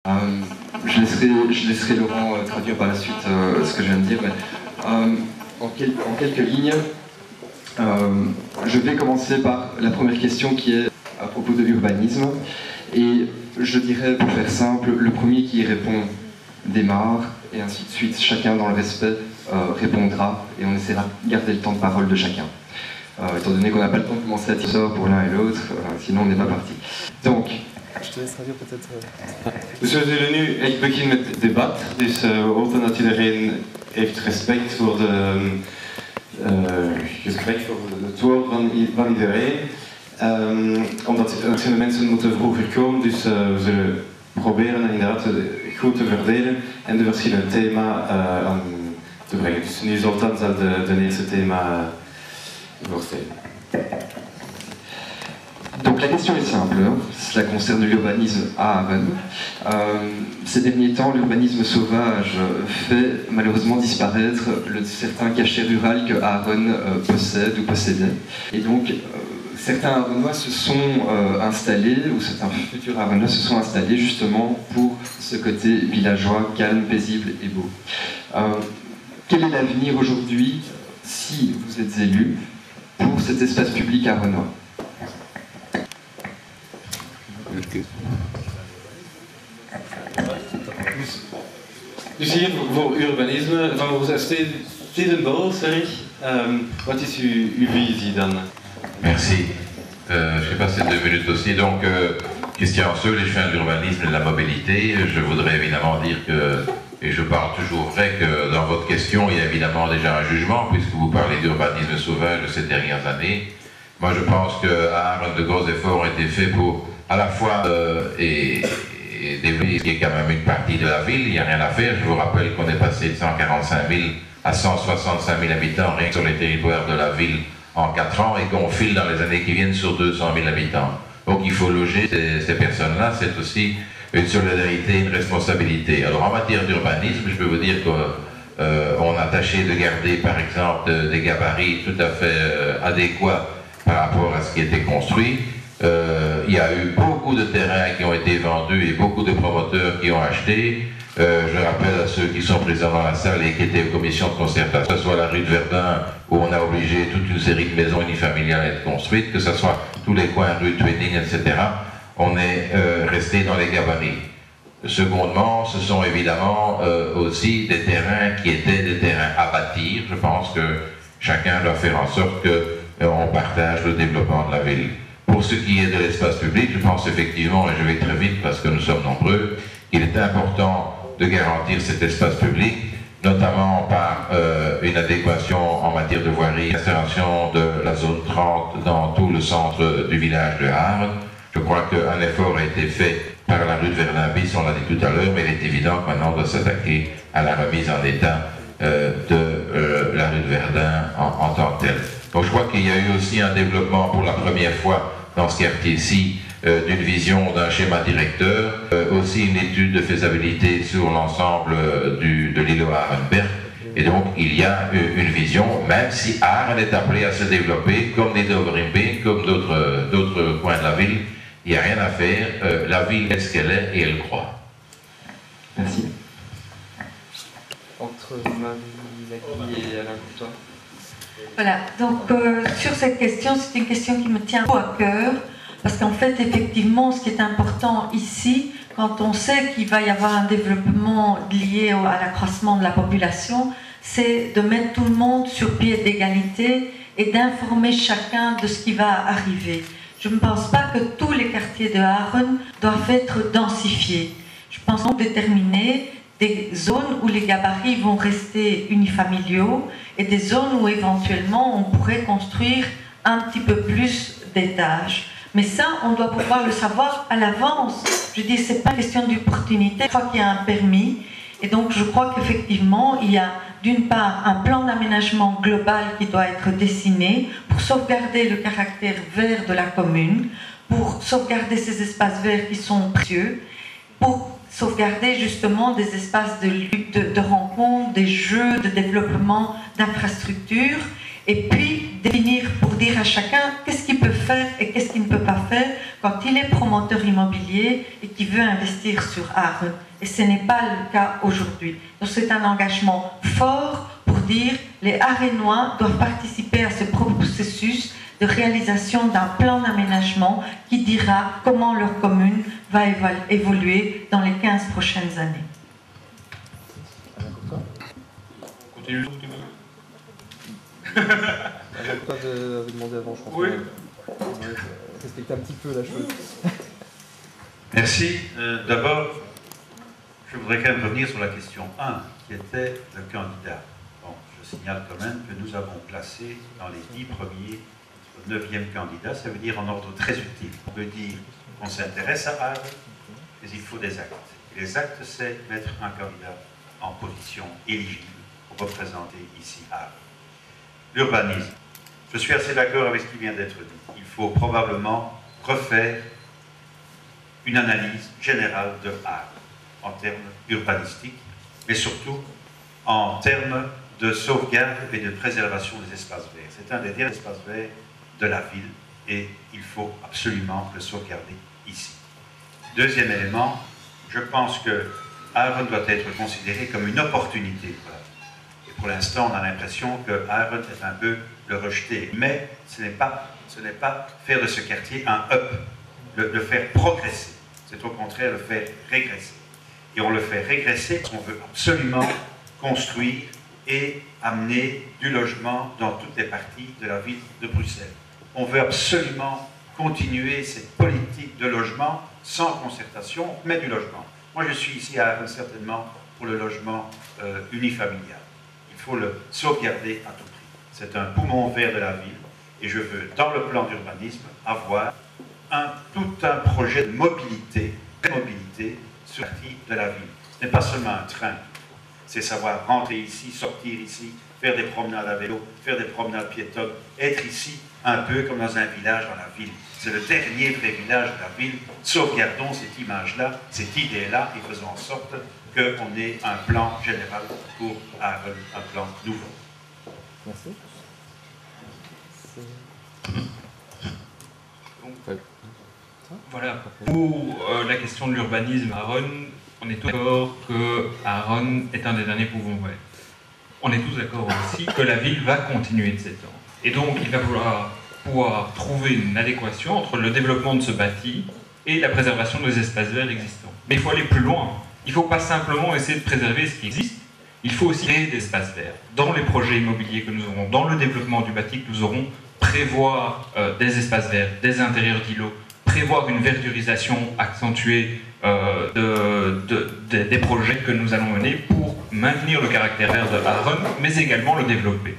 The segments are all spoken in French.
Je laisserai Laurent traduire par la suite ce que je viens de dire, mais en quelques lignes, je vais commencer par la première question qui est à propos de l'urbanisme. Et je dirais, pour faire simple, le premier qui y répond démarre, et ainsi de suite, chacun dans le respect répondra, et on essaiera de garder le temps de parole de chacun. Étant donné qu'on n'a pas le temps de commencer à tirer pour l'un et l'autre, sinon on n'est pas parti. Donc, je te laisse traduire peut-être. Dus we zullen nu echt beginnen met het debat. Dus we hopen dat iedereen heeft respect voor het woord van iedereen. Omdat verschillende mensen moeten vroeger komen, dus we zullen proberen inderdaad goed te verdelen en de verschillende thema's aan te brengen. Dus nu Zoltan zal de eerste thema voorstellen. Donc la question est simple, cela concerne l'urbanisme à Aachen. Ces derniers temps, l'urbanisme sauvage fait malheureusement disparaître le certain cachet rural que Aachen possède ou possédait. Et donc certains Aarenois se sont installés, ou certains futurs Aarenois se sont installés justement pour ce côté villageois, calme, paisible et beau. Quel est l'avenir aujourd'hui, si vous êtes élu, pour cet espace public aarenois? Dus hier voor urbanisme, van Stedenbos, wat is uw visie dan? Merci. Je vais passer 2 minutes aussi. Donc, Christian Seul, je viens de l'urbanisme et de la mobilité. Je voudrais évidemment dire que, et je parle toujours vrai, que dans votre question, il y a évidemment déjà un jugement, puisque vous parlez d'urbanisme sauvage de ces dernières années. Moi, je pense qu'à Aachen, de gros efforts ont été faits pour à la fois développer ce qui est quand même une partie de la ville. Il n'y a rien à faire. Je vous rappelle qu'on est passé de 145 000 à 165 000 habitants rien que sur les territoires de la ville en 4 ans et qu'on file dans les années qui viennent sur 200 000 habitants. Donc il faut loger ces personnes-là, c'est aussi une solidarité, une responsabilité. Alors en matière d'urbanisme, je peux vous dire qu'on a tâché de garder par exemple des gabarits tout à fait adéquats par rapport à ce qui était construit. Il y a eu beaucoup de terrains qui ont été vendus et beaucoup de promoteurs qui ont acheté. Je rappelle à ceux qui sont présents dans la salle et qui étaient aux commissions de concertation, que ce soit la rue de Verdun, où on a obligé toute une série de maisons unifamiliales à être construites, que ce soit tous les coins rue Twenning, etc. On est resté dans les gabarits. Secondement, ce sont évidemment aussi des terrains qui étaient des terrains à bâtir. Je pense que chacun doit faire en sorte qu'on partage le développement de la ville. Pour ce qui est de l'espace public, je pense effectivement, et je vais très vite parce que nous sommes nombreux, qu'il est important de garantir cet espace public, notamment par une adéquation en matière de voirie, l'installation de la zone 30 dans tout le centre du village de Aachen. Je crois qu'un effort a été fait par la rue de Verdun-Bis, on l'a dit tout à l'heure, mais il est évident que maintenant on doit s'attaquer à la remise en état de la rue de Verdun en tant que telle. Donc je crois qu'il y a eu aussi un développement pour la première fois dans ce quartier-ci d'une vision d'un schéma directeur, aussi une étude de faisabilité sur l'ensemble de l'îlot Aachen-Berg. Et donc il y a une vision, même si Aachen est appelé à se développer comme les Dovrimbe, comme d'autres coins de la ville, il n'y a rien à faire. La ville est ce qu'elle est et elle croit. Merci. Entre Marie et Alain Courtois. Voilà, donc sur cette question, c'est une question qui me tient beaucoup à cœur, parce qu'en fait, effectivement, ce qui est important ici, quand on sait qu'il va y avoir un développement lié à l'accroissement de la population, c'est de mettre tout le monde sur pied d'égalité et d'informer chacun de ce qui va arriver. Je ne pense pas que tous les quartiers de Aachen doivent être densifiés. Je pense qu'on déterminer des zones où les gabarits vont rester unifamiliaux et des zones où éventuellement on pourrait construire un petit peu plus d'étages. Mais ça, on doit pouvoir le savoir à l'avance. Je dis, c'est pas une question d'opportunité. Je crois qu'il y a un permis. Et donc, je crois qu'effectivement, il y a d'une part un plan d'aménagement global qui doit être dessiné pour sauvegarder le caractère vert de la commune, pour sauvegarder ces espaces verts qui sont précieux, pour sauvegarder justement des espaces de rencontre, des jeux, de développement d'infrastructures, et puis définir pour dire à chacun qu'est-ce qu'il peut faire et qu'est-ce qu'il ne peut pas faire quand il est promoteur immobilier et qu'il veut investir sur Aaren. Et ce n'est pas le cas aujourd'hui. Donc c'est un engagement fort pour dire les Aarenois doivent participer à ce processus de réalisation d'un plan d'aménagement qui dira comment leur commune va évoluer dans les 15 prochaines années. Continue. Pas de demander avant, je pense. Oui. On va respecter un petit peu la chose. Merci. D'abord, je voudrais quand même revenir sur la question 1, qui était le candidat. Bon, je signale quand même que nous avons placé dans les 10 premiers le 9e candidat, ça veut dire en ordre très utile. On peut dire qu'on s'intéresse à Aaren, mais il faut des actes. Et les actes, c'est mettre un candidat en position éligible pour représenter ici Aaren. L'urbanisme. Je suis assez d'accord avec ce qui vient d'être dit. Il faut probablement refaire une analyse générale de Aaren en termes urbanistiques, mais surtout en termes de sauvegarde et de préservation des espaces verts. C'est un des derniers espaces verts de la ville et il faut absolument le sauvegarder ici. Deuxième élément, je pense que Aaren doit être considéré comme une opportunité. Et pour l'instant, on a l'impression que Aaren est un peu le rejeter. Mais ce n'est pas faire de ce quartier un up, le faire progresser. C'est au contraire le faire régresser. Et on le fait régresser parce qu'on veut absolument construire et amener du logement dans toutes les parties de la ville de Bruxelles. On veut absolument continuer cette politique de logement sans concertation, mais du logement. Moi, je suis ici à Aaren certainement pour le logement unifamilial. Il faut le sauvegarder à tout prix. C'est un poumon vert de la ville et je veux, dans le plan d'urbanisme, avoir tout un projet de mobilité sur la partie de la ville. Ce n'est pas seulement un train, c'est savoir rentrer ici, sortir ici, faire des promenades à vélo, faire des promenades piétonnes, être ici un peu comme dans un village dans la ville. C'est le dernier vrai village de la ville. Sauvegardons cette image-là, cette idée-là, et faisons en sorte qu'on ait un plan général pour Aaren, un plan nouveau. Merci. Voilà, pour la question de l'urbanisme à Aaren, on est tous d'accord que Aaren est un des derniers poumons verts. On est tous d'accord aussi que la ville va continuer de s'étendre. Et donc, il va falloir pouvoir trouver une adéquation entre le développement de ce bâti et la préservation des espaces verts existants. Mais il faut aller plus loin. Il ne faut pas simplement essayer de préserver ce qui existe. Il faut aussi créer des espaces verts. Dans les projets immobiliers que nous aurons, dans le développement du bâti que nous aurons, prévoir des espaces verts, des intérieurs d'îlots, prévoir une verdurisation accentuée des projets que nous allons mener pour maintenir le caractère vert de Aaren, mais également le développer.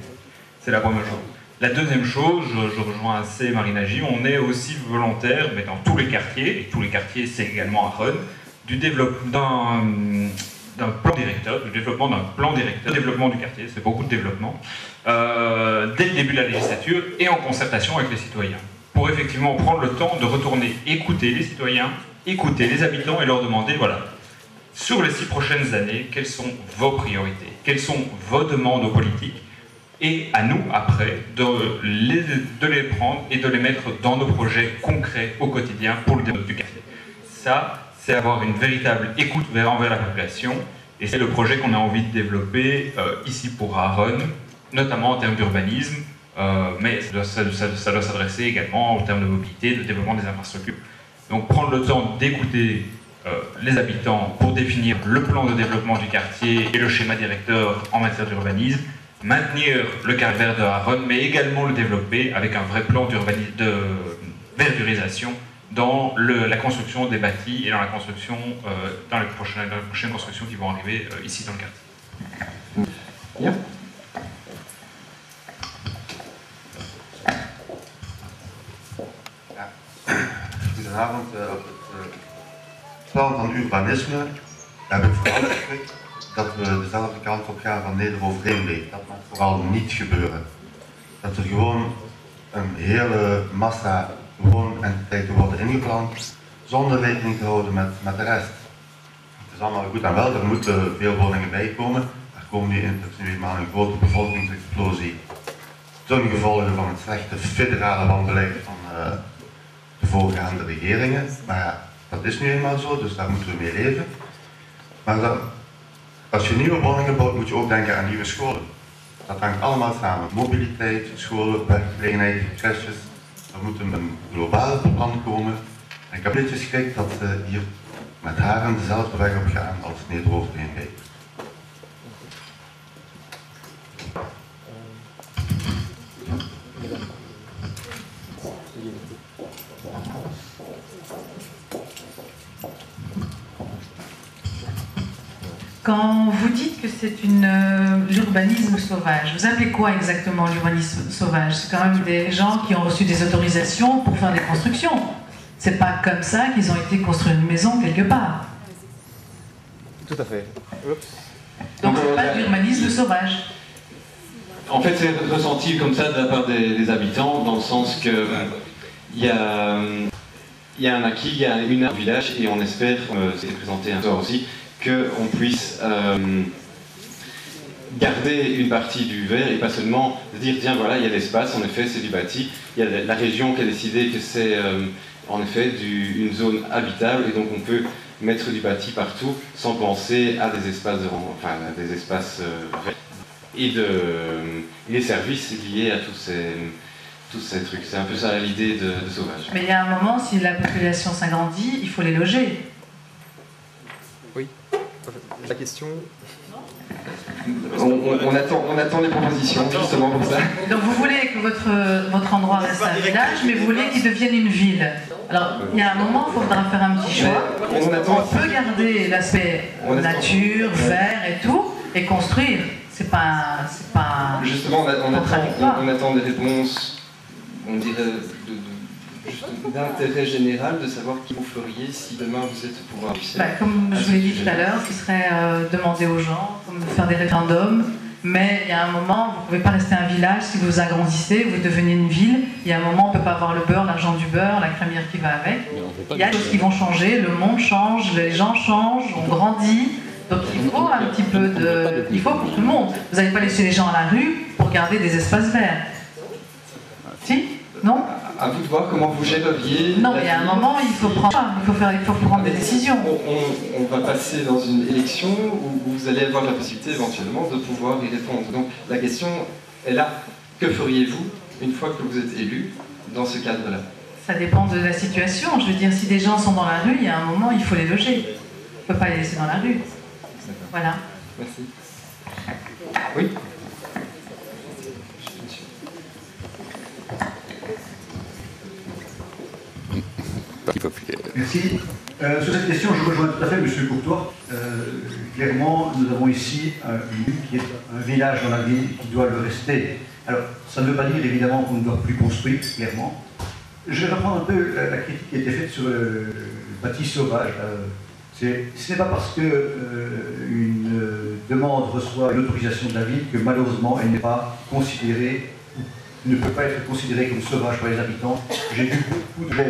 C'est la première chose. La deuxième chose, je rejoins assez Marina J, on est aussi volontaire, mais dans tous les quartiers, et tous les quartiers c'est également Aaren, du développement d'un plan directeur, du développement d'un plan directeur, développement du quartier, c'est beaucoup de développement, dès le début de la législature et en concertation avec les citoyens, pour effectivement prendre le temps de retourner écouter les citoyens, écouter les habitants et leur demander, voilà, sur les 6 prochaines années, quelles sont vos priorités, quelles sont vos demandes aux politiques, et à nous, après, de les prendre et de les mettre dans nos projets concrets au quotidien pour le développement du quartier. Ça, c'est avoir une véritable écoute envers la population, et c'est le projet qu'on a envie de développer ici pour Aaren, notamment en termes d'urbanisme, mais ça doit s'adresser également en termes de mobilité, de développement des infrastructures. Donc prendre le temps d'écouter les habitants pour définir le plan de développement du quartier et le schéma directeur en matière d'urbanisme, maintenir le caractère vert de Aaren, mais également le développer avec un vrai plan de verdurisation dans la construction des bâtis et dans la construction, dans les prochaines constructions qui vont arriver ici dans le quartier. Bien. Goedenavond. Op het plan van urbanisme heb ik vooral geschrikt dat we dezelfde kant op gaan van Neder-Overheenweg. Dat mag vooral niet gebeuren. Dat er gewoon een hele massa woonentiteiten worden ingeplant zonder rekening te houden met de rest. Het is allemaal goed en wel, er moeten veel woningen bij komen. Er komen nu eenmaal een grote bevolkingsexplosie ten gevolge van het slechte federale wanbeleid van de voorgaande regeringen. Maar ja, dat is nu eenmaal zo, dus daar moeten we mee leven. Maar dan, als je nieuwe woningen bouwt, moet je ook denken aan nieuwe scholen. Dat hangt allemaal samen. Mobiliteit, scholen, werkgelegenheid, crèches. Er moet een globaal plan komen. En ik heb een beetje schrik dat we hier met Haren dezelfde weg op gaan als Neder-Overveen. Quand vous dites que c'est l'urbanisme sauvage, vous appelez quoi exactement l'urbanisme sauvage? C'est quand même des gens qui ont reçu des autorisations pour faire des constructions. C'est pas comme ça qu'ils ont été construire une maison quelque part. Tout à fait. Oups. Donc c'est pas de l'urbanisme sauvage. En fait, c'est ressenti comme ça de la part des habitants, dans le sens que il y a un acquis, il y a un village, et on espère, c'est présenté un soir aussi, qu'on puisse garder une partie du verre et pas seulement dire tiens voilà il y a l'espace, en effet c'est du bâti, il y a la région qui a décidé que c'est en effet une zone habitable et donc on peut mettre du bâti partout sans penser à des espaces verts et les services liés à tous ces trucs. C'est un peu ça l'idée de Sauvage. Mais il y a un moment, si la population s'agrandit, il faut les loger. Oui. La question... On attend les propositions justement pour ça. Donc vous voulez que votre endroit reste un village, mais vous voulez qu'il devienne une ville. Alors il y a un moment, il faudra faire un petit choix. On peut garder l'aspect nature, vert et tout, et construire. C'est pas justement, on attend des réponses, on dirait, d'intérêt général, de savoir qui vous feriez si demain vous êtes au pouvoir. Comme je vous l'ai dit tout à l'heure, ce serait demander aux gens, comme faire des référendums, mais il y a un moment, vous ne pouvez pas rester un village, si vous agrandissez, vous devenez une ville, il y a un moment, on ne peut pas avoir le beurre, l'argent du beurre, la crémière qui va avec. Il y a des choses qui vont changer, le monde change, les gens changent, on grandit, donc il faut un petit peu de... Il faut pour tout le monde. Vous n'allez pas laisser les gens à la rue pour garder des espaces verts. Si? Non? À vous de voir comment vous géreriez. Non, mais il y a un moment, il faut prendre des décisions. On va passer dans une élection où vous allez avoir la possibilité éventuellement de pouvoir y répondre. Donc la question est là. Que feriez-vous une fois que vous êtes élu dans ce cadre-là? Ça dépend de la situation. Je veux dire, si des gens sont dans la rue, il y a un moment, il faut les loger. On ne peut pas les laisser dans la rue. Voilà. Merci. Oui. Merci. Sur cette question, je rejoins tout à fait M. Courtois. Clairement, nous avons ici une ville qui est un village dans la ville qui doit le rester. Alors, ça ne veut pas dire évidemment qu'on ne doit plus construire, clairement. Je vais reprendre un peu la critique qui a été faite sur le bâti sauvage. Ce n'est pas parce qu'une demande reçoit une autorisation de la ville que malheureusement elle n'est pas considérée, ne peut pas être considérée comme sauvage par les habitants. J'ai vu beaucoup de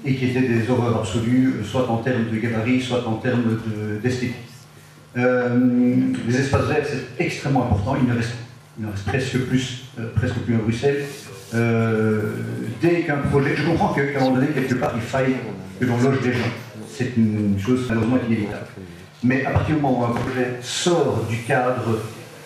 et qui étaient des horreurs absolues, soit en termes de gabarit, soit en termes d'esthétique. Les espaces verts, c'est extrêmement important, il en reste presque plus à Bruxelles. Dès qu'un projet, je comprends qu'à un moment donné, quelque part, il faille que l'on loge des gens. C'est une chose malheureusement inévitable. Mais à partir du moment où un projet sort du cadre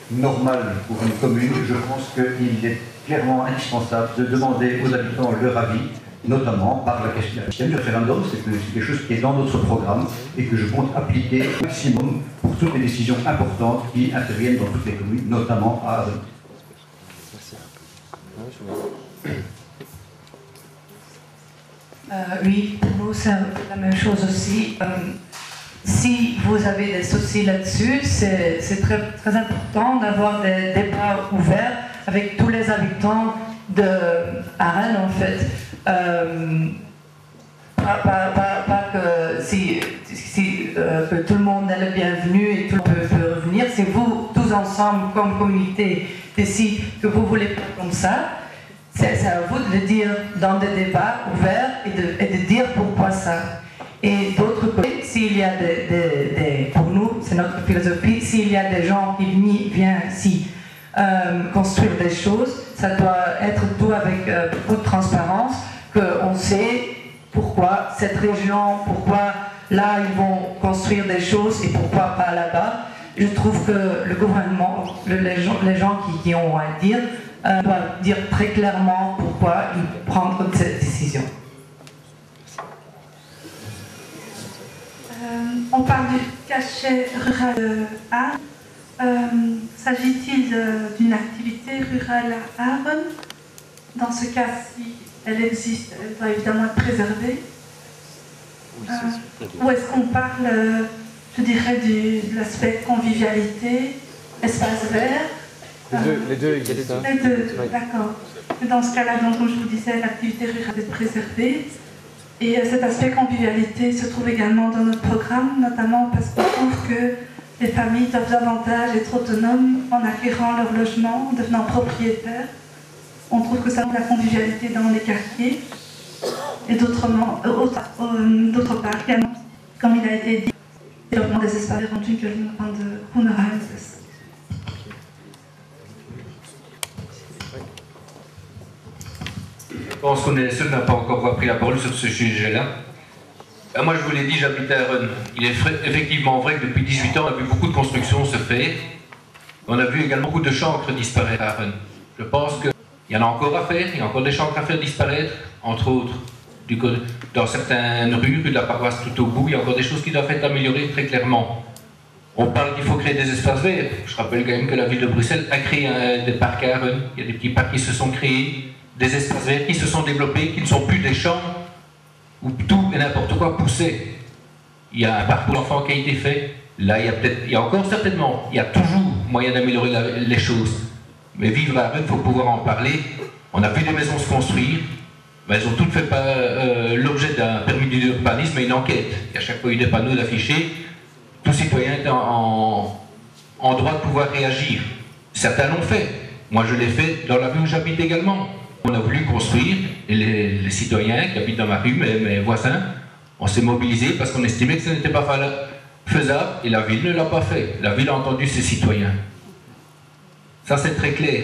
normal pour une commune, je pense qu'il est clairement indispensable de demander aux habitants leur avis, notamment par la question du référendum. C'est quelque chose qui est dans notre programme et que je compte appliquer au maximum pour toutes les décisions importantes qui interviennent dans toutes les communes, notamment à Aven. Oui, pour nous c'est la même chose aussi. Si vous avez des soucis là-dessus, c'est très, très important d'avoir des débats ouverts avec tous les habitants de Arène en fait. Pas que tout le monde est le bienvenu et tout le monde peut revenir. C'est vous tous ensemble comme communauté décidez que vous voulez faire comme ça. C'est à vous de le dire dans des débats ouverts et de dire pourquoi ça. Et d'autre côté, s'il y a pour nous, c'est notre philosophie, s'il y a des gens qui viennent ici construire des choses, ça doit être tout avec beaucoup de transparence, qu'on sait pourquoi cette région, pourquoi là ils vont construire des choses et pourquoi pas là-bas. Je trouve que le gouvernement, les gens qui ont à dire, doivent dire très clairement pourquoi ils prennent cette décision. On parle du cachet rural à s'agit-il d'une activité rurale à Aaron? Dans ce cas, si elle existe, elle doit évidemment être préservée. Ou est-ce qu'on parle, je dirais, de l'aspect convivialité, espace vert? Les deux, il y a les deux. Les deux, d'accord. Dans ce cas-là, donc, comme je vous disais, l'activité rurale est préservée. Et cet aspect convivialité se trouve également dans notre programme, notamment parce qu'on trouve que les familles doivent davantage être autonomes en acquérant leur logement, en devenant propriétaires. On trouve que ça donne la convivialité dans les quartiers. Et d'autre part, également, comme il a été dit, le développement des espaces verts ont une grande honorabilité. Je pense qu'on est les seuls à n'a pas encore pris la parole sur ce sujet-là. Moi, je vous l'ai dit, j'habite à Aaron. Il est effectivement vrai que depuis 18 ans, on a vu beaucoup de constructions se faire. On a vu également beaucoup de chancres disparaître à Aaron. Je pense qu'il y en a encore à faire, il y a encore des chancres à faire disparaître, entre autres. Dans certaines rues, rue de la paroisse tout au bout, il y a encore des choses qui doivent être améliorées très clairement. On parle qu'il faut créer des espaces verts. Je rappelle quand même que la ville de Bruxelles a créé des parcs à Aaron. Il y a des petits parcs qui se sont créés, des espaces verts qui se sont développés, qui ne sont plus des champs où tout et n'importe quoi poussait. Il y a un parcours d'enfants qui a été fait. Là, il y a encore certainement, il y a toujours moyen d'améliorer les choses. Mais vivre à Aaron, il faut pouvoir en parler. On a vu des maisons se construire. Ben, elles ont toutes fait l'objet d'un permis d'urbanisme et une enquête. Il y a chaque fois eu des panneaux d'affichés. Tout citoyen est en droit de pouvoir réagir. Certains l'ont fait. Moi, je l'ai fait dans la rue où j'habite également. On a voulu construire, et les citoyens qui habitent dans ma rue, mes voisins, on s'est mobilisés parce qu'on estimait que ce n'était pas faisable, et la ville ne l'a pas fait. La ville a entendu ses citoyens. Ça, c'est très clair.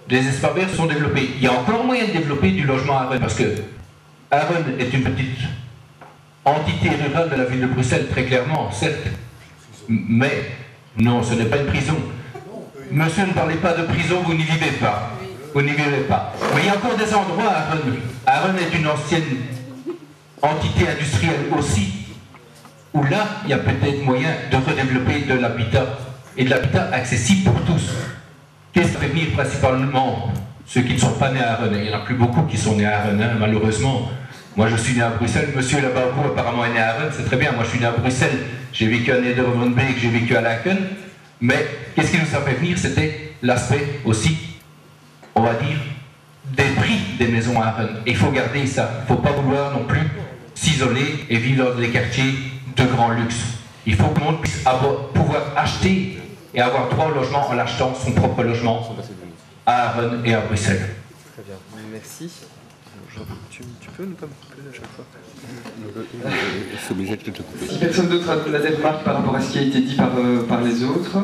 Les espaces verts sont développés. Il y a encore moyen de développer du logement à Aaron, parce que Aaron est une petite entité rurale de la ville de Bruxelles, très clairement, certes. Mais non, ce n'est pas une prison. Monsieur, ne parlez pas de prison, vous n'y vivez pas. Vous n'y vivez pas. Mais il y a encore des endroits à Aaron. Aaron est une ancienne entité industrielle aussi, où là, il y a peut-être moyen de redévelopper de l'habitat, et de l'habitat accessible pour tous. Qu'est-ce qui fait venir principalement ceux qui ne sont pas nés à Aaron? Il n'y en a plus beaucoup qui sont nés à Aaron, hein, malheureusement. Moi, je suis né à Bruxelles, monsieur là-bas au bout apparemment est né à Aaron, c'est très bien. Moi, je suis né à Bruxelles, j'ai vécu à Nederlandenbeek, j'ai vécu à Laken. Mais qu'est-ce qui nous a fait venir? C'était l'aspect aussi, on va dire, des prix des maisons à Aaron. Et il faut garder ça. Il ne faut pas vouloir non plus s'isoler et vivre dans des quartiers de grand luxe. Il faut que le monde puisse pouvoir acheter et avoir droit au logement en achetant son propre logement à Aaron et à Bruxelles. Très bien, merci. Tu peux ne pas me couper à chaque fois? C'est obligé de te couper. Si personne d'autre a des remarques par rapport à ce qui a été dit par les autres,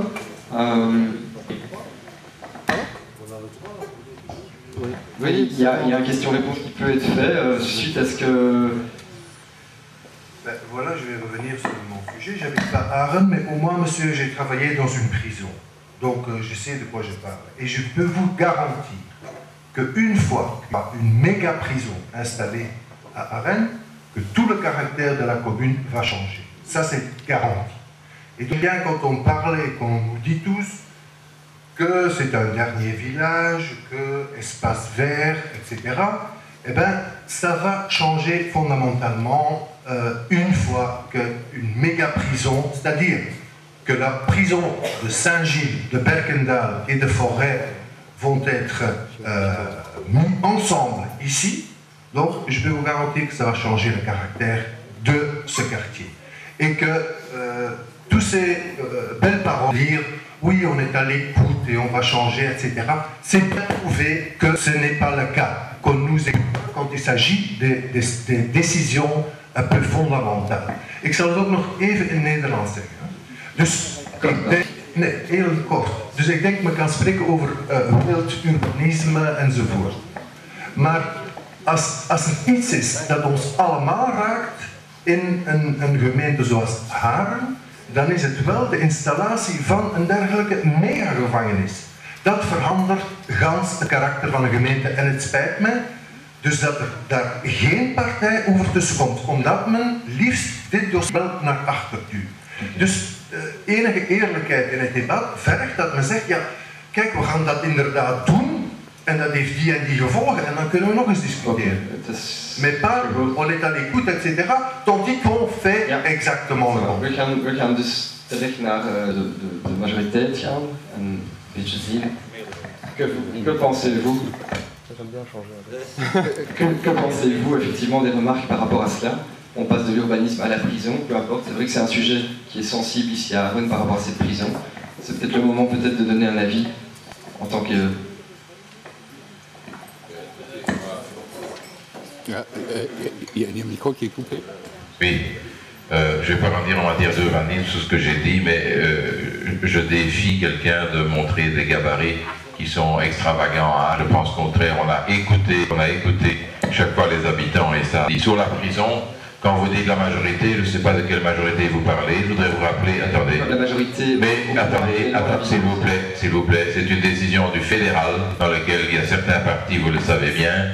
oui, il y a une question-réponse qui peut être faite suite à ce que... Ben, voilà, je vais revenir sur mon sujet. J'habite pas à Aaron, mais au moins, monsieur, j'ai travaillé dans une prison. Donc, je sais de quoi je parle. Et je peux vous garantir qu'une fois qu'il y a une méga prison installée à Aaron, que tout le caractère de la commune va changer. Ça, c'est garanti. Et donc, bien, quand on parle et qu'on nous dit tous que c'est un dernier village, que espace vert, etc., eh bien, ça va changer fondamentalement une fois qu'une méga prison, c'est-à-dire que la prison de Saint-Gilles, de Berkendal et de Forêt vont être mis ensemble ici. Donc, je peux vous garantir que ça va changer le caractère de ce quartier. Et que tous ces belles paroles, dire oui, on est à l'écoute et on va changer, etc., c'est bien prouvé que ce n'est pas le cas, qu'on nous écoute quand il s'agit des décisions un peu fondamentales. Ik zal het ook nog even in Nederlands zeggen. Dus ik denk, nee, heel kort. Dus ik denk, men kan spreken over wild urbanisme enzovoort. Maar als er iets is dat ons allemaal raakt in een gemeente zoals Haren, dan is het wel de installatie van een dergelijke megagevangenis. Dat verandert gans het karakter van een gemeente en het spijt mij dus dat er daar geen partij over tussen komt, omdat men liefst dit dossier wel naar achter duwt. Dus enige eerlijkheid in het debat vergt dat men zegt, ja, kijk, we gaan dat inderdaad doen en dat heeft die en die gevolgen en dan kunnen we nog eens discussiëren. Mais pas, on est à l'écoute, etc. Tandis qu'on fait exactement le contraire. We gaan dus terecht naar de majoriteit gaan en een beetje zien. Que pensez-vous? Que pensez-vous effectivement des remarques par rapport à cela? On passe de l'urbanisme à la prison, peu importe. C'est vrai que c'est un sujet qui est sensible ici à Arronnes par rapport à cette prison. C'est peut-être le moment peut-être de donner un avis en tant que... Il y a un micro qui est coupé. Oui, je ne vais pas en dire en matière d'urbanisme sur ce que j'ai dit, mais je défie quelqu'un de montrer des gabarits qui sont extravagants. Hein. Je pense qu'au contraire, on a écouté chaque fois les habitants et ça. Sur la prison, quand vous dites la majorité, je ne sais pas de quelle majorité vous parlez, je voudrais vous rappeler, attendez. La majorité... Mais attendez, s'il vous plaît, c'est une décision du fédéral dans laquelle il y a certains partis, vous le savez bien.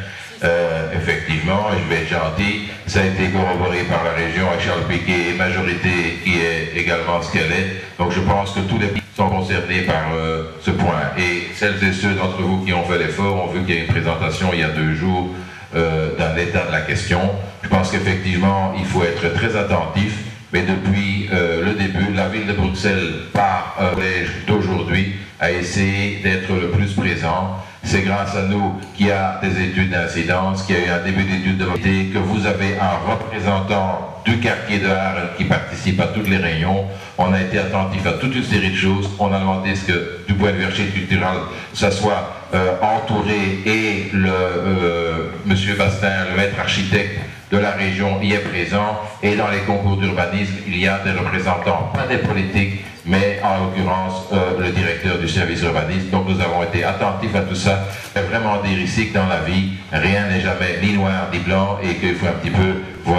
Effectivement, et je vais être gentil, ça a été corroboré par la région avec Charles Piquet, majorité qui est également ce qu'elle est. Donc je pense que tous les pays sont concernés par ce point. Et celles et ceux d'entre vous qui ont fait l'effort ont vu qu'il y a une présentation il y a 2 jours d'un état de la question. Je pense qu'effectivement, il faut être très attentif. Mais depuis le début, la ville de Bruxelles, par le collège d'aujourd'hui, a essayé d'être le plus présent. C'est grâce à nous qu'il y a des études d'incidence, qu'il y a eu un début d'études de mobilité, que vous avez un représentant du quartier de Arles qui participe à toutes les réunions. On a été attentif à toute une série de choses. On a demandé ce que, du point de vue architectural, ça soit entouré et monsieur Bastin, le maître architecte de la région, y est présent. Et dans les concours d'urbanisme, il y a des représentants, pas des politiques, mais en l'occurrence le directeur du service urbanisme. Donc nous avons été attentifs à tout ça. Je vais vraiment dire ici que dans la vie, rien n'est jamais ni noir ni blanc et qu'il faut un petit peu voir...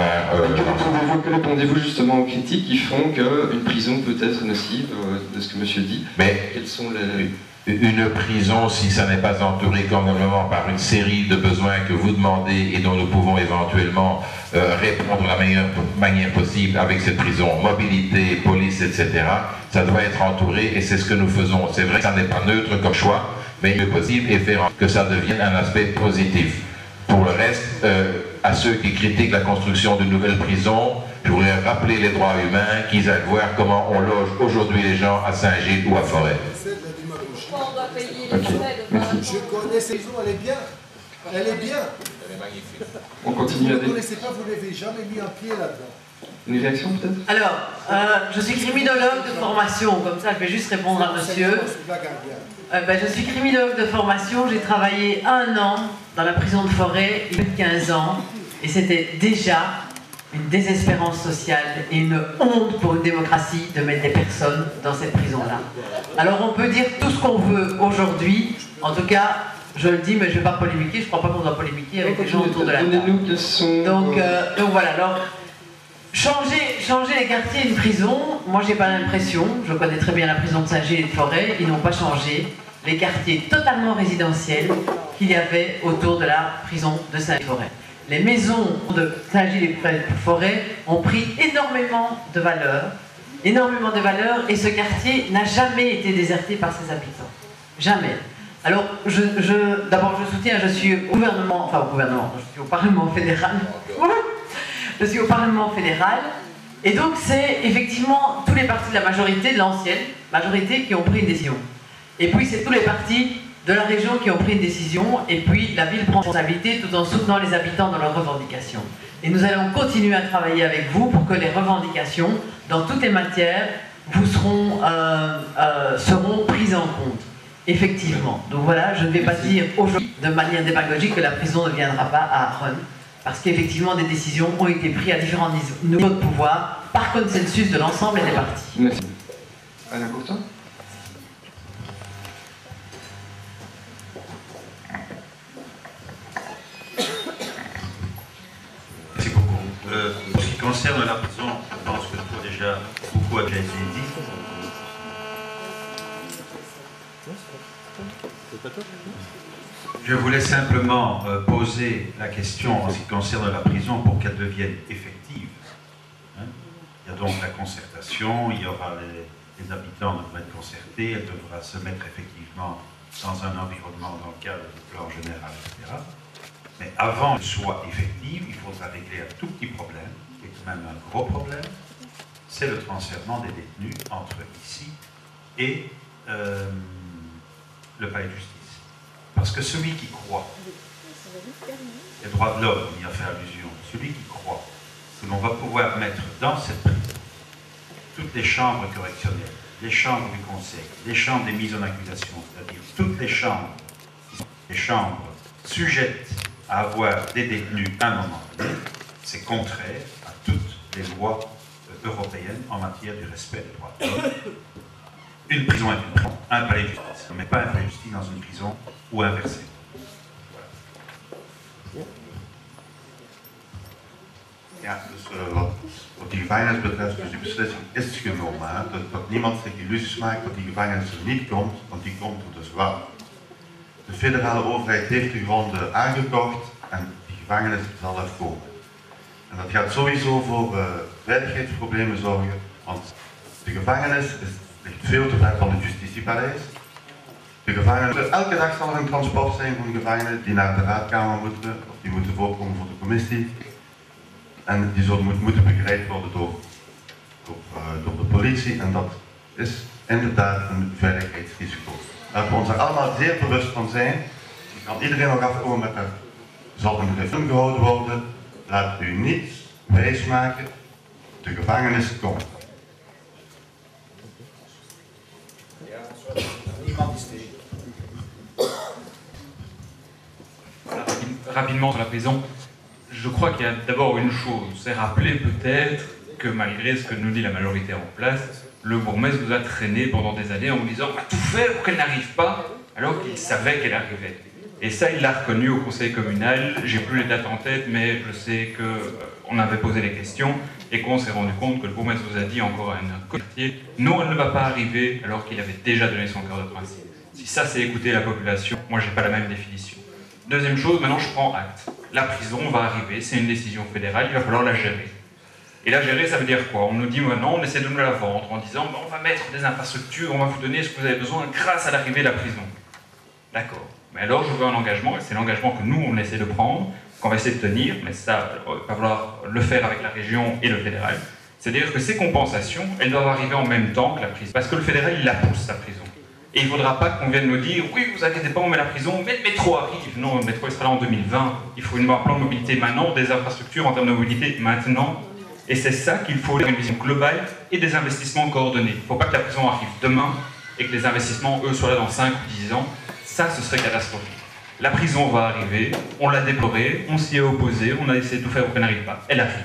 Que répondez-vous justement aux critiques qui font qu'une prison peut être nocive, de ce que monsieur dit? Mais quels sont les... Une prison, si ça n'est pas entouré convenablement par une série de besoins que vous demandez et dont nous pouvons éventuellement répondre de la meilleure manière possible avec cette prison, mobilité, police, etc., ça doit être entouré et c'est ce que nous faisons. C'est vrai que ça n'est pas neutre comme choix, mais il est possible et faire que ça devienne un aspect positif. Pour le reste, à ceux qui critiquent la construction d'une nouvelle prison, je voudrais rappeler les droits humains, qu'ils aillent voir comment on loge aujourd'hui les gens à Saint-Gilles ou à Forêt. Okay. Je connais cette maison, elle est bien. Elle est bien. On continue avec... Vous ne connaissez pas, vous n'avez jamais mis un pied là-dedans. Une réaction peut-être? Alors, je suis criminologue de formation, comme ça je vais juste répondre à monsieur. Je suis criminologue de formation, j'ai travaillé 1 an dans la prison de Forêt, il y a plus de 15 ans, et c'était déjà une désespérance sociale et une honte pour une démocratie de mettre des personnes dans cette prison-là. Alors on peut dire tout ce qu'on veut aujourd'hui, en tout cas, je le dis, mais je ne vais pas polémiquer, je ne crois pas qu'on doit polémiquer avec les gens autour de la table. Donc voilà, alors, changer les quartiers d'une prison, moi j'ai pas l'impression, je connais très bien la prison de Saint-Gilles et de Forêt, ils n'ont pas changé les quartiers totalement résidentiels qu'il y avait autour de la prison de Saint-Gilles-Forêt. Les maisons de Saint-Gilles et Forêt ont pris énormément de valeur, et ce quartier n'a jamais été déserté par ses habitants. Jamais. Alors, d'abord je soutiens, je suis au gouvernement, je suis au Parlement fédéral. Je suis au Parlement fédéral, et donc c'est effectivement tous les partis de la majorité, de l'ancienne majorité, qui ont pris une décision. Et puis c'est tous les partis de la région qui ont pris une décision, et puis la ville prend responsabilité tout en soutenant les habitants dans leurs revendications. Et nous allons continuer à travailler avec vous pour que les revendications, dans toutes les matières, seront prises en compte. Effectivement. Donc voilà, je ne vais pas dire aujourd'hui de manière démagogique que la prison ne viendra pas à Arronnes, parce qu'effectivement des décisions ont été prises à différents niveaux de pouvoir, par consensus de l'ensemble des partis. Merci. Alain Courtin ? Pour ce qui concerne la prison, je pense que beaucoup a déjà été dit. Je voulais simplement poser la question en ce qui concerne la prison pour qu'elle devienne effective. Hein? Il y a donc la concertation, il y aura les habitants devraient être concertés, elle devra se mettre effectivement dans un environnement dans le cadre du plan général, etc. Mais avant qu'elle soit effective, il faudra régler un tout petit problème, qui est quand même un gros problème, c'est le transfèrement des détenus entre ici et le palais de justice. Parce que celui qui croit, les droits de l'homme, on y a fait allusion, celui qui croit que l'on va pouvoir mettre dans cette prison toutes les chambres correctionnelles, les chambres du conseil, les chambres des mises en accusation, c'est-à-dire toutes les chambres sujettes à avoir des détenus à un moment donné, c'est contraire à toutes les lois européennes en matière du respect des droits de l'homme. Une prison est une prison, un palais de justice. On ne met pas un palais de justice dans une prison ou inversé. Ja, dus wat die gevangenis betreft, dus die beslissing is genomen. Hè? Dat niemand zich illusies maakt dat die gevangenis er niet komt, want die komt er dus wel. De federale overheid heeft de gronden aangekocht en die gevangenis zal er komen. En dat gaat sowieso voor veiligheidsproblemen zorgen, want de gevangenis ligt veel te ver van het justitiepaleis. De gevangenen, elke dag zal er een transport zijn van gevangenen die naar de raadkamer moeten, of die moeten voorkomen voor de commissie. En die zullen moeten begeleid worden door de politie en dat is inderdaad een veiligheidsrisico. Laten we ons er allemaal zeer bewust van zijn. Kan iedereen nog afkomen met er zal een referendum gehouden worden. Laat u niet wijsmaken, de gevangenis komt. Rapidement sur la prison, je crois qu'il y a d'abord une chose, c'est rappeler peut-être que malgré ce que nous dit la majorité en place, le bourgmestre nous a traîné pendant des années en nous disant on va tout faire pour qu'elle n'arrive pas, alors qu'il savait qu'elle arrivait. Et ça, il l'a reconnu au conseil communal, j'ai plus les dates en tête, mais je sais qu'on avait posé les questions et qu'on s'est rendu compte que le bourgmestre nous a dit encore à un quartier non, elle ne va pas arriver, alors qu'il avait déjà donné son cœur de principe. Si ça, c'est écouter la population, moi, j'ai pas la même définition. Deuxième chose, maintenant je prends acte. La prison va arriver, c'est une décision fédérale, il va falloir la gérer. Et la gérer, ça veut dire quoi? On nous dit maintenant, on essaie de nous la vendre en disant on va mettre des infrastructures, on va vous donner ce que vous avez besoin grâce à l'arrivée de la prison. D'accord. Mais alors je veux un engagement, et c'est l'engagement que nous on essaie de prendre, qu'on va essayer de tenir, mais ça, il va falloir le faire avec la région et le fédéral. C'est-à-dire que ces compensations, elles doivent arriver en même temps que la prison. Parce que le fédéral, il la pousse, sa prison. Et il ne faudra pas qu'on vienne nous dire « Oui, vous inquiétez pas, on met la prison, mais le métro arrive ». Non, le métro il sera là en 2020. Il faut un plan de mobilité maintenant, des infrastructures en termes de mobilité maintenant. Et c'est ça qu'il faut, une vision globale et des investissements coordonnés. Il ne faut pas que la prison arrive demain et que les investissements, eux, soient là dans 5 ou 10 ans. Ça, ce serait catastrophique. La prison va arriver, on l'a déplorée, on s'y est opposé, on a essayé de tout faire pour qu'elle n'arrive pas. Elle arrive.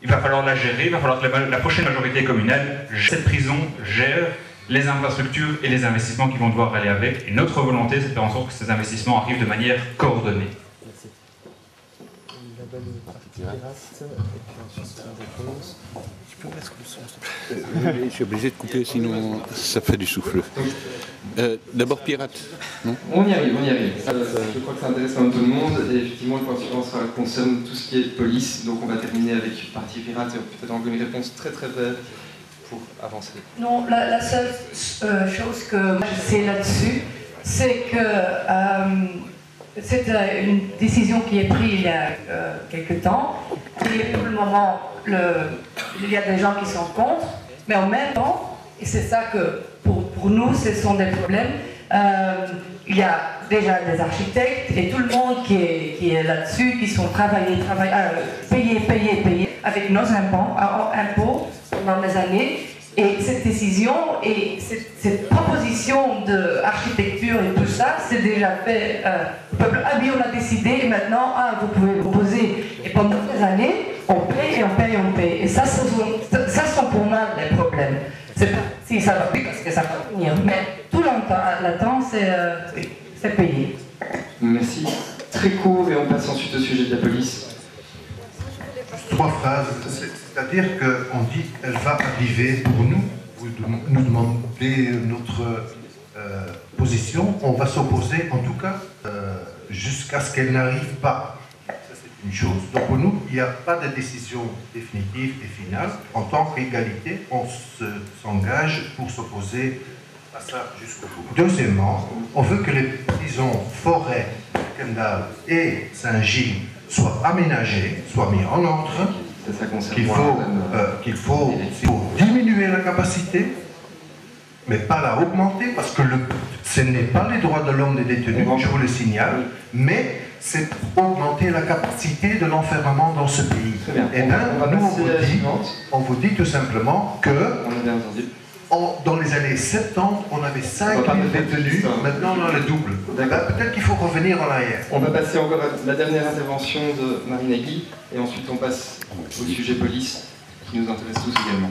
Il va falloir la gérer, il va falloir que la prochaine majorité communale, cette prison, gère les infrastructures et les investissements qui vont devoir aller avec. Et notre volonté, c'est de faire en sorte que ces investissements arrivent de manière coordonnée. Je suis obligé de couper, sinon ça fait du souffle. D'abord pirate, non? On y arrive, on y arrive. Je crois que c'est intéressant pour tout le monde, et effectivement, je pense que ça concerne tout ce qui est police, donc on va terminer avec partie pirate, et peut-être encore une réponse très très brève pour avancer. Non, la seule chose que moi je sais là-dessus, c'est que c'est une décision qui est prise il y a quelque temps, et pour le moment, il y a des gens qui sont contre, mais en même temps, et c'est ça que pour nous, ce sont des problèmes, il y a déjà des architectes et tout le monde qui est là-dessus, qui sont payés avec nos impôts pendant des années. Et cette décision et cette proposition d'architecture et tout ça, c'est déjà fait. Le peuple oui, on a décidé et maintenant, vous pouvez vous poser. Et pendant des années, on paye et on paye et on paye. Et ça sont pour moi les problèmes. C'est pas si ça va plus parce que ça va venir, mais tout le temps, c'est payé. Merci. Très court et on passe ensuite au sujet de la police. Juste 3 phrases. C'est-à-dire qu'on dit qu'elle va arriver pour nous. Vous nous demandez notre position. On va s'opposer, en tout cas, jusqu'à ce qu'elle n'arrive pas. Ça, c'est une chose. Donc pour nous, il n'y a pas de décision définitive et finale. En tant qu'égalité, on s'engage pour s'opposer à ça jusqu'au bout. Deuxièmement, on veut que les prisons Forêt, Kendal et Saint-Gilles soient aménagées, soient mis en ordre, qu'il faut diminuer la capacité, mais pas la augmenter, parce que ce n'est pas les droits de l'homme des détenus, je vous le signale, mais c'est augmenter la capacité de l'enfermement dans ce pays. Et bien, nous, on vous dit tout simplement que dans les années 70, on avait 5 000 détenus, maintenant on a le double. Peut-être qu'il faut revenir en arrière. On va passer encore à la dernière intervention de Marine Nagui, et ensuite on passe au sujet police, qui nous intéresse tous également.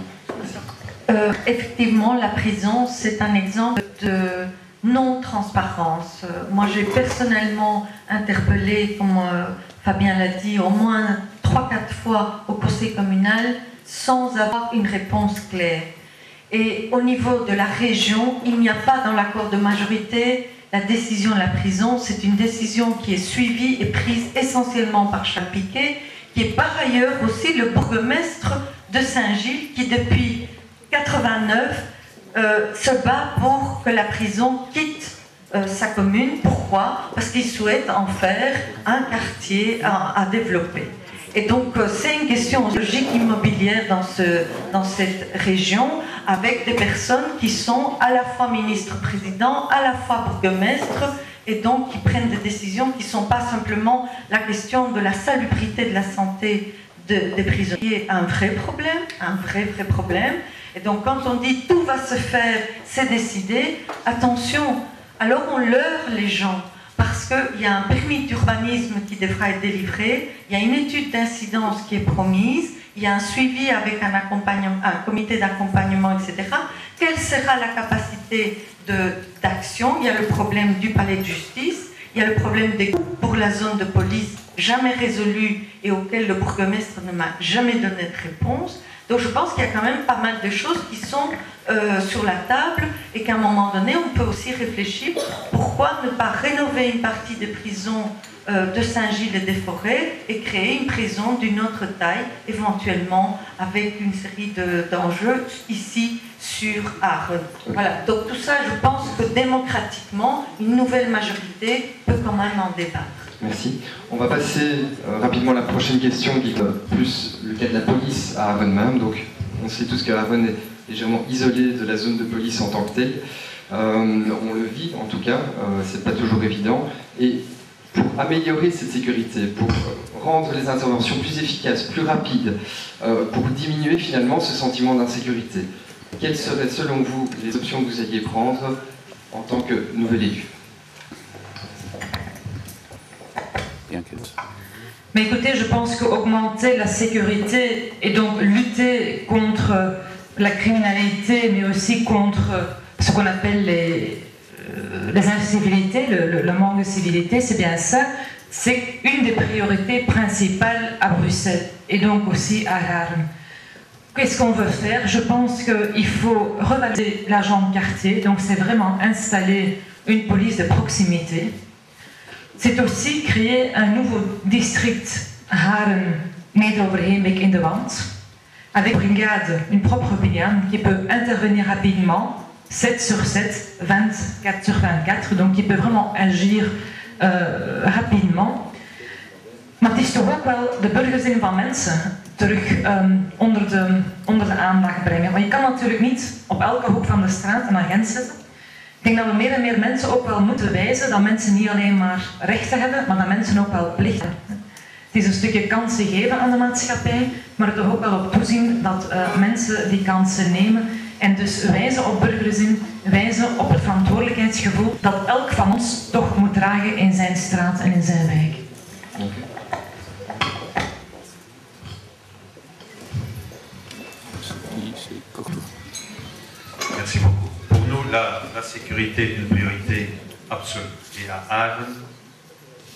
Effectivement, la prison, c'est un exemple de non-transparence. Moi, j'ai personnellement interpellé, comme Fabien l'a dit, au moins 3-4 fois au conseil communal, sans avoir une réponse claire. Et au niveau de la région, il n'y a pas dans l'accord de majorité la décision de la prison. C'est une décision qui est suivie et prise essentiellement par Charles Piquet, qui est par ailleurs aussi le bourgmestre de Saint-Gilles, qui depuis 89 se bat pour que la prison quitte sa commune. Pourquoi? Parce qu'il souhaite en faire un quartier à développer. Et donc c'est une question logique immobilière dans cette région, avec des personnes qui sont à la fois ministre-président, à la fois bourgmestre, et donc qui prennent des décisions qui ne sont pas simplement la question de la salubrité de la santé des prisonniers, un vrai problème, un vrai problème. Et donc quand on dit tout va se faire, c'est décidé, attention, alors on leurre les gens. Parce qu'il y a un permis d'urbanisme qui devra être délivré, il y a une étude d'incidence qui est promise, il y a un suivi avec un comité d'accompagnement, etc. Quelle sera la capacité d'action? Il y a le problème du palais de justice, il y a le problème des coûts pour la zone de police, jamais résolu et auquel le bourgmestre ne m'a jamais donné de réponse. Donc je pense qu'il y a quand même pas mal de choses qui sont sur la table et qu'à un moment donné, on peut aussi réfléchir pourquoi ne pas rénover une partie des prisons de Saint-Gilles et des Forêts et créer une prison d'une autre taille, éventuellement avec une série d'enjeux ici sur Arles. Voilà, donc tout ça, je pense que démocratiquement, une nouvelle majorité peut quand même en débattre. Merci. On va passer rapidement à la prochaine question, qui est plus le cas de la police à Arnhem. Donc, on sait tous que Arnhem est légèrement isolé de la zone de police en tant que telle. On le vit, en tout cas, c'est pas toujours évident. Et pour améliorer cette sécurité, pour rendre les interventions plus efficaces, plus rapides, pour diminuer finalement ce sentiment d'insécurité, quelles seraient, selon vous, les options que vous alliez prendre en tant que nouvel élu? Mais écoutez, je pense qu'augmenter la sécurité et donc lutter contre la criminalité, mais aussi contre ce qu'on appelle les incivilités, le manque de civilité, c'est bien ça. C'est une des priorités principales à Bruxelles et donc aussi à Arnhem. Qu'est-ce qu'on veut faire? Je pense qu'il faut revaloriser l'agent de quartier, donc c'est vraiment installer une police de proximité. C'est aussi créer un nouveau district Haren-Neder-Overheembeek in de Wand, avec une propre brigade qui peut intervenir rapidement, 7 sur 7, 24 sur 24, donc qui peut vraiment agir rapidement. Maar het is toch ook wel de burgerzin van mensen terug onder de aandacht brengen. Want je kan natuurlijk niet op elke hoek van de straat een agent zetten. Ik denk dat we meer en meer mensen ook wel moeten wijzen dat mensen niet alleen maar rechten hebben, maar dat mensen ook wel plichten hebben. Het is een stukje kansen geven aan de maatschappij, maar er toch ook wel op toezien dat mensen die kansen nemen en dus wijzen op burgerzin, wijzen op het verantwoordelijkheidsgevoel dat elk van ons toch moet dragen in zijn straat en in zijn wijk. Merci beaucoup. Pour nous, la sécurité est une priorité absolue. Et à Arnhem,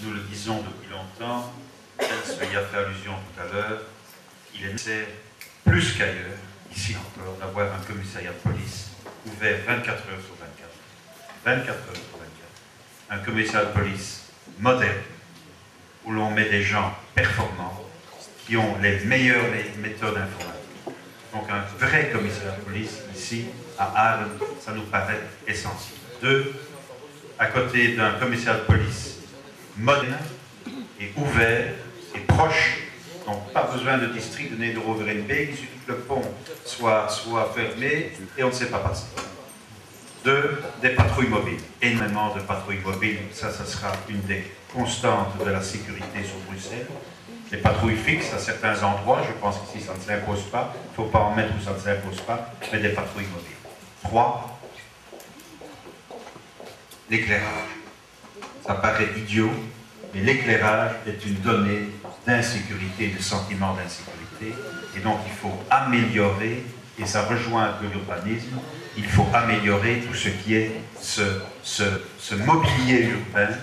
nous le disons depuis longtemps, Jens y a fait allusion tout à l'heure, il est nécessaire, plus qu'ailleurs, ici encore, d'avoir un commissariat de police ouvert 24 heures sur 24. 24 heures sur 24. Un commissariat de police moderne, où l'on met des gens performants, qui ont les meilleures méthodes informatiques. Donc un vrai commissariat de police, ici, à Aalen, ça nous paraît essentiel. 2, à côté d'un commissariat de police moderne et ouvert et proche, donc pas besoin de district de Neder-Overijnbeek, il suffit que le pont soit fermé et on ne sait pas passer. 2, des patrouilles mobiles, énormément de patrouilles mobiles, ça sera une des constantes de la sécurité sur Bruxelles. Les patrouilles fixes à certains endroits, je pense qu'ici ça ne s'impose pas, il ne faut pas en mettre où ça ne s'impose pas, mais des patrouilles mobiles. 3, l'éclairage. Ça paraît idiot, mais l'éclairage est une donnée d'insécurité, de sentiment d'insécurité, et donc il faut améliorer, et ça rejoint un peu l'urbanisme, il faut améliorer tout ce qui est ce mobilier urbain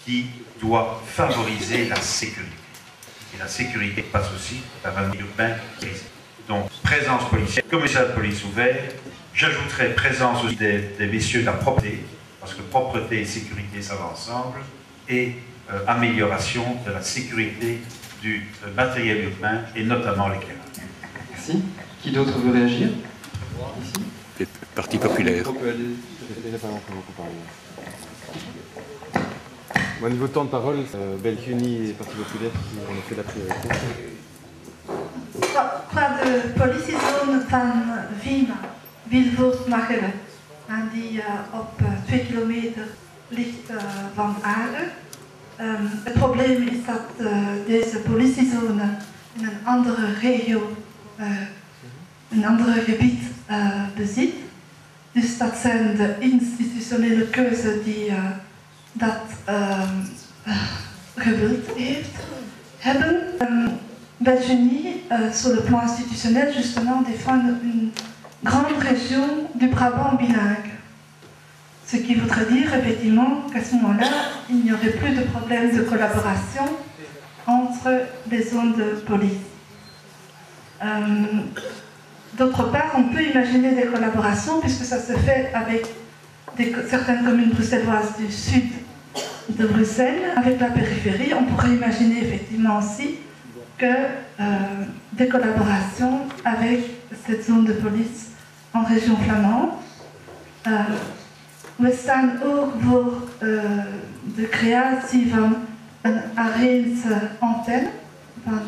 qui doit favoriser la sécurité. Et la sécurité passe aussi par un mobilier urbain grisé. Donc, présence policière, commissariat de police ouvert, j'ajouterai présence aussi des messieurs de la propreté, parce que propreté et sécurité, ça va ensemble, et amélioration de la sécurité du matériel urbain, et notamment l'éclairage. Merci. Qui d'autre veut réagir? Ici. Le Parti populaire. Au niveau de temps de parole, Belkuni et Parti populaire qui ont fait la priorité. Qua de politiezone van Vima, Vilvoort-Machelen, die op 2 kilometer ligt van Aalen. Het probleem is dat deze politiezone in een andere regio, een andere gebied bezit. Dus dat zijn de institutionele keuzes die dat gewild hebben. Belgique, sur le plan institutionnel, justement, défend une grande région du Brabant bilingue. Ce qui voudrait dire, effectivement, qu'à ce moment-là, il n'y aurait plus de problème de collaboration entre les zones de police. D'autre part, on peut imaginer des collaborations, puisque ça se fait avec certaines communes bruxelloises du sud de Bruxelles, avec la périphérie. On pourrait imaginer effectivement aussi que des collaborations avec cette zone de police en région flamande. We staan ook voor de creatie van een Areense antenne van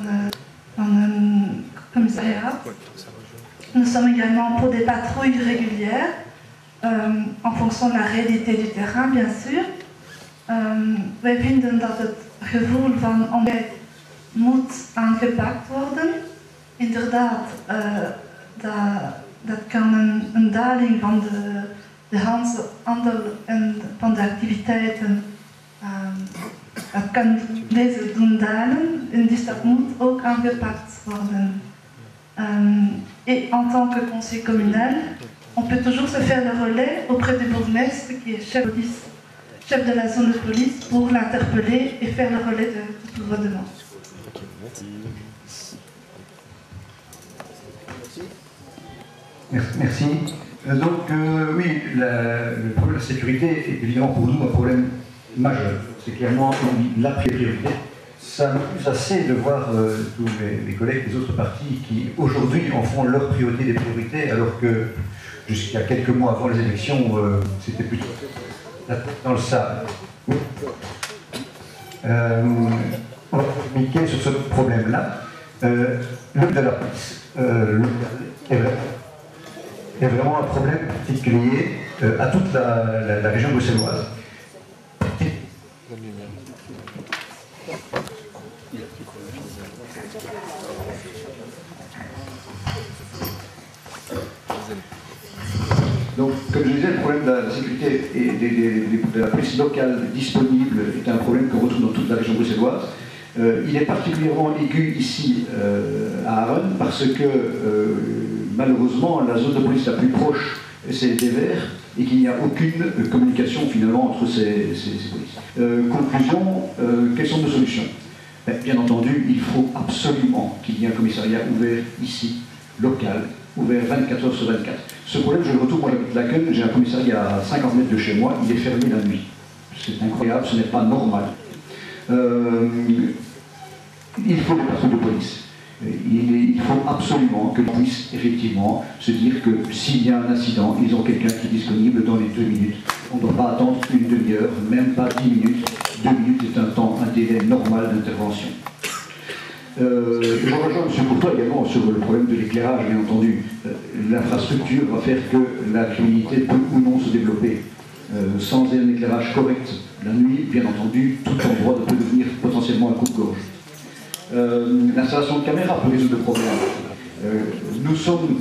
een commissariat. Nous sommes également pour des patrouilles régulières en fonction de la réalité du terrain, bien sûr. Wij vinden dat het gevoel van onrecht moet aangepakt worden. Inderdaad, dat kan een daling van de handel en van de activiteiten, dat kan deze doen dalen, en dus dat moet ook aangepakt worden. Et en tant que conseiller communal, on peut toujours se faire le relais auprès du bourgmestre qui est chef de la zone de police, pour l'interpeller et faire le relais de toutes vos demandes. Merci. Donc, oui, le problème de la sécurité est évidemment pour nous un problème majeur. C'est clairement la priorité. Ça me pousse assez de voir tous mes collègues des autres partis qui, aujourd'hui, en font leur priorité des priorités, alors que jusqu'à quelques mois avant les élections, c'était plutôt dans le sable. Oui. On va communiquer sur ce problème-là. Le de la police est vraiment un problème particulier à toute la région bruxelloise. Donc, comme je disais, le problème de la sécurité et de la police locale disponible est un problème qu'on retrouve dans toute la région bruxelloise. Il est particulièrement aigu ici à Aaren parce que malheureusement la zone de police la plus proche c'est des Verts et qu'il n'y a aucune communication finalement entre ces polices. Conclusion, quelles sont nos solutions? Mais bien entendu, il faut absolument qu'il y ait un commissariat ouvert ici, local, ouvert 24 heures sur 24. Ce problème, je le retrouve, moi j'habite Laken, j'ai un commissariat à 50 mètres de chez moi, il est fermé la nuit. C'est incroyable, ce n'est pas normal. Il faut des patrouilles de police. Il faut absolument que l'on puisse effectivement se dire que s'il y a un incident, ils ont quelqu'un qui est disponible dans les 2 minutes. On ne doit pas attendre une demi-heure, même pas 10 minutes. 2 minutes est un délai normal d'intervention. Je rejoins M. Courtois également sur le problème de l'éclairage, bien entendu. L'infrastructure va faire que la criminalité peut ou non se développer. Sans un éclairage correct la nuit, bien entendu, tout endroit peut devenir potentiellement un coupe-gorge. L'installation de caméras peut résoudre le problème. Nous sommes,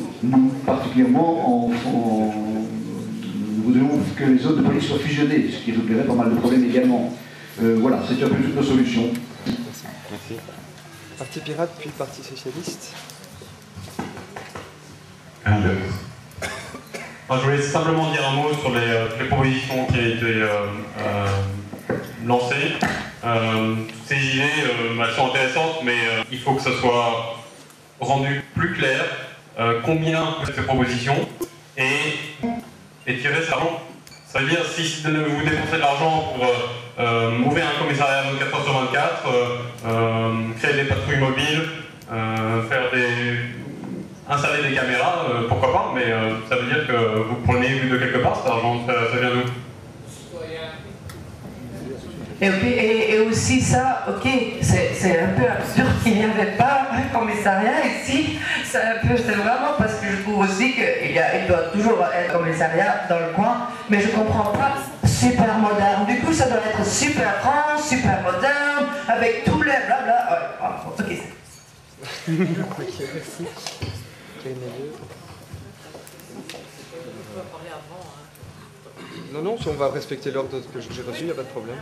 particulièrement, nous voudrions que les zones de police soient fusionnées, ce qui réglerait pas mal de problèmes également. Voilà, c'est un peu toutes nos solutions. Merci. Parti pirate, puis Parti socialiste. Je voulais simplement dire un mot sur les propositions qui ont été lancées. Toutes ces idées, elles sont intéressantes, mais il faut que ça soit rendu plus clair combien de ces propositions et tirer ça. Ça veut dire si vous dépensez de l'argent pour ouvrir un commissariat 24 heures sur 24, créer des patrouilles mobiles, installer des caméras, pourquoi pas, mais ça veut dire que vous prenez de quelque part, cet argent, ça vient d'où? Et aussi ça, ok, c'est un peu absurde qu'il n'y avait pas un commissariat ici. C'est vraiment parce que je trouve aussi qu'il doit toujours être un commissariat dans le coin, mais je comprends pas, super moderne. Du coup, ça doit être super grand, super moderne, avec tous les blabla. Ouais, ok. Ok, merci. Non, non, on va respecter l'ordre que j'ai reçu, il n'y a pas de problème.